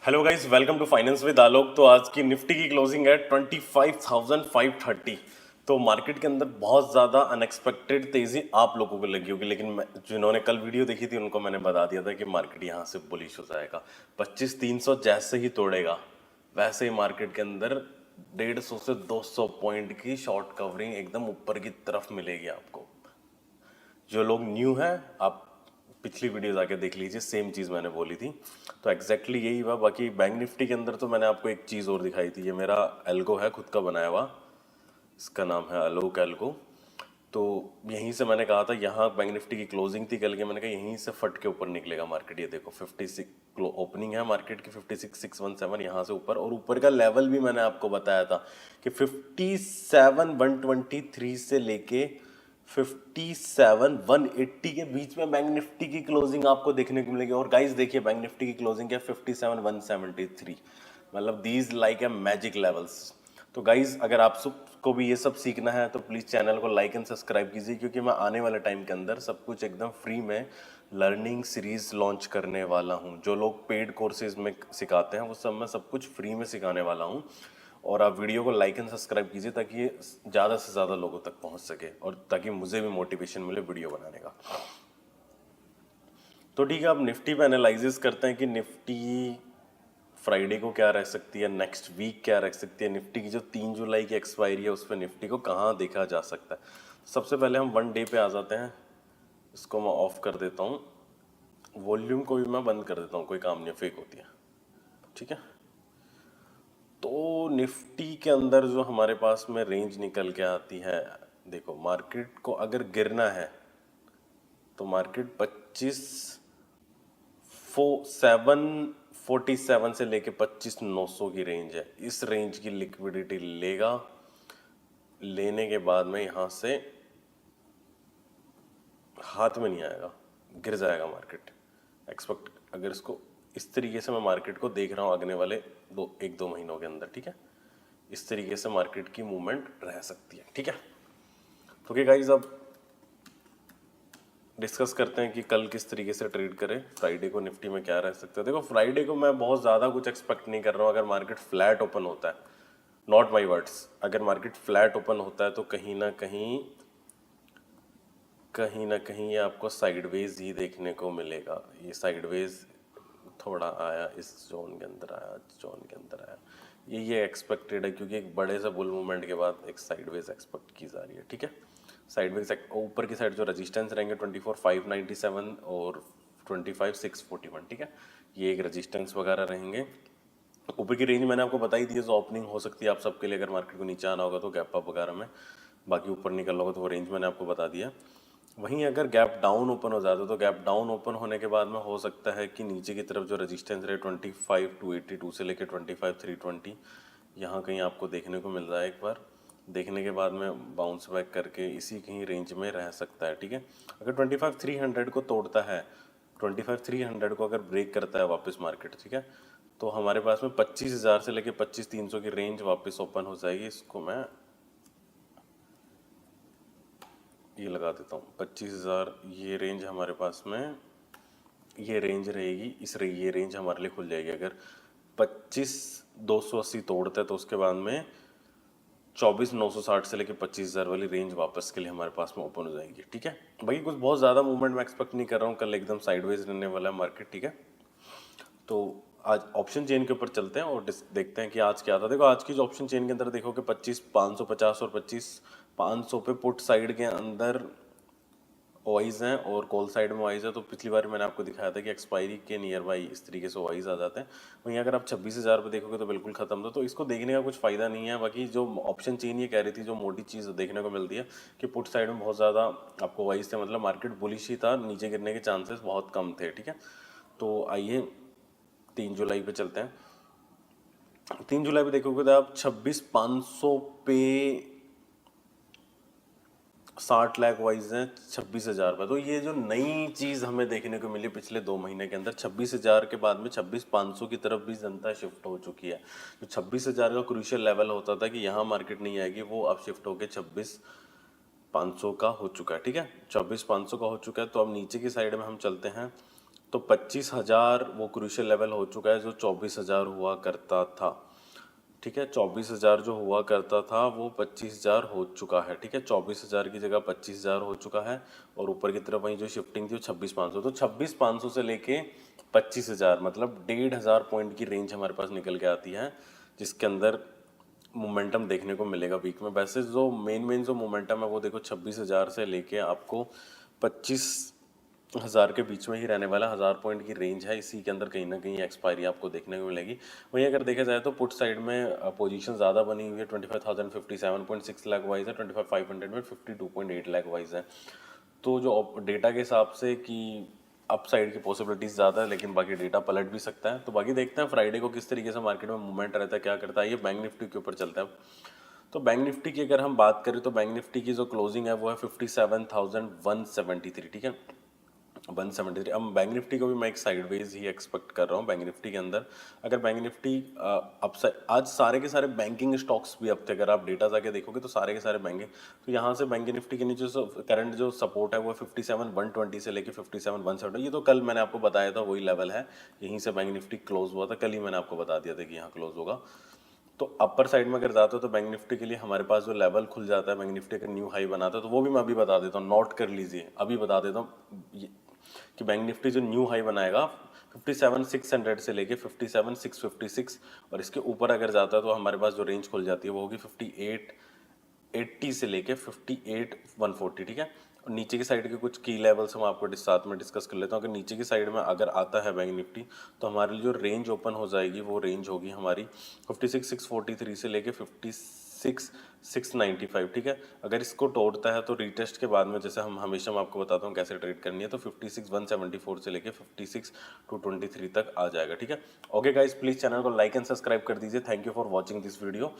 Hello guys, welcome to finance with Alok. तो आज की निफ्टी की क्लोजिंग है 25,530। तो मार्केट के अंदर बहुत ज़्यादा अनएक्सपेक्टेड तेज़ी आप लोगों को लगी होगी, लेकिन जिन्होंने कल वीडियो देखी थी उनको मैंने बता दिया था कि मार्केट यहाँ से बुलिश हो जाएगा। 25,300 जैसे ही तोड़ेगा वैसे ही मार्केट के अंदर 150 से 200 पॉइंट की शॉर्ट कवरिंग एकदम ऊपर की तरफ मिलेगी आपको। जो लोग न्यू हैं, आप पिछली वीडियो जाके देख लीजिए, सेम चीज़ मैंने बोली थी। तो एग्जैक्टली यही हुआ। बाकी बैंक निफ्टी के अंदर तो मैंने आपको एक चीज़ और दिखाई थी। ये मेरा एल्गो है, खुद का बनाया हुआ, इसका नाम है आलोक एल्गो। तो यहीं से मैंने कहा था, यहाँ बैंक निफ्टी की क्लोजिंग थी कल के, मैंने कहा यहीं से फट के ऊपर निकलेगा मार्केट। ये देखो 56 ओपनिंग है मार्केट की, 56,617 यहाँ से ऊपर। और ऊपर का लेवल भी मैंने आपको बताया था कि 57,123 से लेके 57,180 के बीच में बैंक निफ्टी की क्लोजिंग आपको देखने को मिलेगी। और गाइस देखिए, बैंक निफ्टी की क्लोजिंग है 57,173, मतलब these like a magic levels. तो गाइज अगर आप सबको भी ये सब सीखना है तो प्लीज़ चैनल को लाइक एंड सब्सक्राइब कीजिए, क्योंकि मैं आने वाले टाइम के अंदर सब कुछ एकदम फ्री में लर्निंग सीरीज लॉन्च करने वाला हूँ। जो लोग पेड कोर्सेज में सिखाते हैं वो सब मैं सब कुछ फ्री में सिखाने वाला हूँ। और आप वीडियो को लाइक एंड सब्सक्राइब कीजिए ताकि ये ज़्यादा से ज़्यादा लोगों तक पहुँच सके और ताकि मुझे भी मोटिवेशन मिले वीडियो बनाने का। तो ठीक है, अब निफ्टी पे एनालिसिस करते हैं कि निफ्टी फ्राइडे को क्या रह सकती है, नेक्स्ट वीक क्या रह सकती है। निफ्टी की जो 3 जुलाई की एक्सपायरी है उस पर निफ्टी को कहाँ देखा जा सकता है। सबसे पहले हम वन डे पे आ जाते हैं। इसको मैं ऑफ कर देता हूँ, वॉल्यूम को भी मैं बंद कर देता हूँ, कोई काम नहीं, फेक होती है। ठीक है, तो निफ्टी के अंदर जो हमारे पास में रेंज निकल के आती है, देखो मार्केट को अगर गिरना है तो मार्केट 747 से लेके 25,900 की रेंज है। इस रेंज की लिक्विडिटी लेगा, लेने के बाद में यहाँ से हाथ में नहीं आएगा, गिर जाएगा मार्केट। एक्सपेक्ट अगर इसको इस तरीके से मैं मार्केट को देख रहा हूँ आगने वाले 1-2 महीनों के अंदर, ठीक है, इस तरीके से मार्केट की मूवमेंट रह सकती है। ठीक है, तो क्या गाइस, अब डिस्कस करते हैं कि कल किस तरीके से ट्रेड करें, फ्राइडे को निफ्टी में क्या रह सकता है। देखो फ्राइडे को मैं बहुत ज़्यादा कुछ एक्सपेक्ट नहीं कर रहा हूँ। अगर मार्केट फ्लैट ओपन होता है, नॉट माई वर्ड्स, अगर मार्केट फ्लैट ओपन होता है तो कहीं ना कहीं ये आपको साइडवेज ही देखने को मिलेगा। ये साइडवेज थोड़ा आया, इस जोन के अंदर आया, जोन के अंदर आया, ये एक्सपेक्टेड है, क्योंकि एक बड़े से बुल मूवमेंट के बाद एक साइडवेज एक्सपेक्ट की जा रही है। ठीक है, साइडवेज ऊपर की साइड जो रेजिस्टेंस रहेंगे 24,597 और 25,641, ठीक है, ये एक रेजिस्टेंस वगैरह रहेंगे। ऊपर की रेंज मैंने आपको बताई दी है, जो ओपनिंग हो सकती है आप सबके लिए। अगर मार्केट को नीचे आना होगा तो गैप अप वगैरह में, बाकी ऊपर निकलना होगा तो वो रेंज मैंने आपको बता दिया। वहीं अगर गैप डाउन ओपन हो जाता है तो गैप डाउन ओपन होने के बाद में हो सकता है कि नीचे की तरफ जो रेजिस्टेंस रहे 25,282 से लेकर 25,320 यहाँ कहीं आपको देखने को मिल रहा है। एक बार देखने के बाद में बाउंस बैक करके इसी कहीं रेंज में रह सकता है। ठीक है, अगर 25,300 को तोड़ता है, 25,300 को अगर ब्रेक करता है वापस मार्केट, ठीक है, तो हमारे पास में 25,000 से लेके 25,300 की रेंज वापस ओपन हो जाएगी। इसको मैं ये लगा देता हूँ 25,000, ये रेंज हमारे पास में, ये रेंज रहेगी, ये रेंज हमारे लिए खुल जाएगी। अगर 25,280 तोड़ता है तो उसके बाद में 24,960 से लेके 25,000 वाली रेंज वापस के लिए हमारे पास में ओपन हो जाएगी। ठीक है, बाकी कुछ बहुत ज़्यादा मूवमेंट मैं एक्सपेक्ट नहीं कर रहा हूँ, कल एकदम साइडवेज रहने वाला है मार्केट। ठीक है, तो आज ऑप्शन चेन के ऊपर चलते हैं और देखते हैं कि आज क्या था। देखो आज की जो ऑप्शन चेन के अंदर देखो कि 25,550 और 25,500 पे पुट साइड के अंदर ओवाइज हैं और कॉल साइड में ओवाइज है। तो पिछली बार मैंने आपको दिखाया था कि एक्सपायरी के नियर बाई इस तरीके से ओवाइज आ जाते हैं। वहीं अगर आप 26,000 पे देखोगे तो बिल्कुल खत्म था, तो इसको देखने का कुछ फ़ायदा नहीं है। बाकी जो ऑप्शन चेन ये कह रही थी, जो मोटी चीज़ देखने को मिलती है कि पुट साइड में बहुत ज़्यादा आपको ओवाइज थे, मतलब मार्केट बुलिश ही था, नीचे गिरने के चांसेस बहुत कम थे। ठीक है, तो आइए 3 जुलाई पे चलते हैं। 3 जुलाई पे देखोगे तो आप 26,500 पे 60 लाख वाइज हैं 26,000 पे। तो ये जो नई चीज़ हमें देखने को मिली पिछले 2 महीने के अंदर, 26,000 के बाद में 26,500 की तरफ भी जनता शिफ्ट हो चुकी है। जो 26,000 का क्रूशियल लेवल होता था कि यहाँ मार्केट नहीं आएगी, वो अब शिफ्ट होकर 26,500 का हो चुका है। ठीक है, 26,500 का हो चुका है। तो अब नीचे की साइड में हम चलते हैं तो 25,000 वो क्रूशियल लेवल हो चुका है जो 24,000 हुआ करता था। ठीक है, 24,000 जो हुआ करता था वो 25,000 हो चुका है। ठीक है, 24,000 की जगह 25,000 हो चुका है और ऊपर की तरफ वही जो शिफ्टिंग थी वो 26,500। तो 26,500 से लेके 25,000 मतलब 1,500 पॉइंट की रेंज हमारे पास निकल के आती है, जिसके अंदर मोमेंटम देखने को मिलेगा वीक में। वैसे जो मेन जो मोमेंटम है वो देखो 26,000 से लेके आपको 25,000 के बीच में ही रहने वाला 1,000 पॉइंट की रेंज है। इसी के अंदर कहीं ना कहीं एक्सपायरी आपको देखने को मिलेगी। वहीं अगर देखा जाए तो पुट साइड में पोजीशन ज़्यादा बनी हुई है। 25,057.6 लाख वाइज है, 25,500 में 52.8 लाख वाइज है। तो जो डेटा के हिसाब से कि अप साइड की पॉसिबिलिटीज ज़्यादा है, लेकिन बाकी डेटा पलट भी सकता है। तो बाकी देखते हैं फ्राइडे को किस तरीके से मार्केट में मूवमेंट रहता है, क्या करता है। ये बैंक निफ्टी के ऊपर चलता है। तो बैंक निफ्टी की अगर हम बात करें तो बैंक निफ्टी की जो क्लोजिंग है वो है 57,173। ठीक है, 173। अब बैंक निफ्टी को भी मैं एक साइडवेज ही एक्सपेक्ट कर रहा हूँ। बैंक निफ्टी के अंदर अगर बैंक निफ्टी अब आज सारे के सारे बैंकिंग स्टॉक्स भी अब तक अगर आप डेटा जाके देखोगे तो सारे के सारे बैंकिंग, तो यहाँ से बैंक निफ्टी के नीचे करंट जो सपोर्ट है वो 57,120 से लेके 57,170। ये तो कल मैंने आपको बताया था वही लेवल है, यहीं से बैंक निफ्टी क्लोज हुआ था। कल ही मैंने आपको बता दिया था कि यहाँ क्लोज होगा। तो अपर साइड में अगर जाते हो तो बैंक निफ्टी के लिए हमारे पास जो लेवल खुल जाता है, बैंक निफ्टी अगर न्यू हाई बनाता है तो वो भी मैं अभी बता देता हूँ, नोट कर लीजिए। अभी बता देता हूँ कि बैंक निफ्टी जो न्यू हाई बनाएगा 57,600 से लेके 57,656, और इसके ऊपर अगर जाता है तो हमारे पास जो रेंज खुल जाती है वो होगी 5880 से लेके 58,140। ठीक है, और नीचे की साइड के कुछ की लेवल्स हम आपको साथ में डिस्कस कर लेता हूँ। अगर नीचे की साइड में अगर आता है बैंक निफ्टी तो हमारे लिए जो रेंज ओपन हो जाएगी वो रेंज होगी हमारी 56,643 से लेके 56,695। ठीक है, अगर इसको तोड़ता है तो रीटेस्ट के बाद में, जैसे हम हमेशा मैं आपको बताता हूँ कैसे ट्रेड करनी है, तो 56,174 से लेके 56,223 तक आ जाएगा। ठीक है, ओके गाइस, प्लीज़ चैनल को लाइक एंड सब्सक्राइब कर दीजिए। Thank you for watching this video.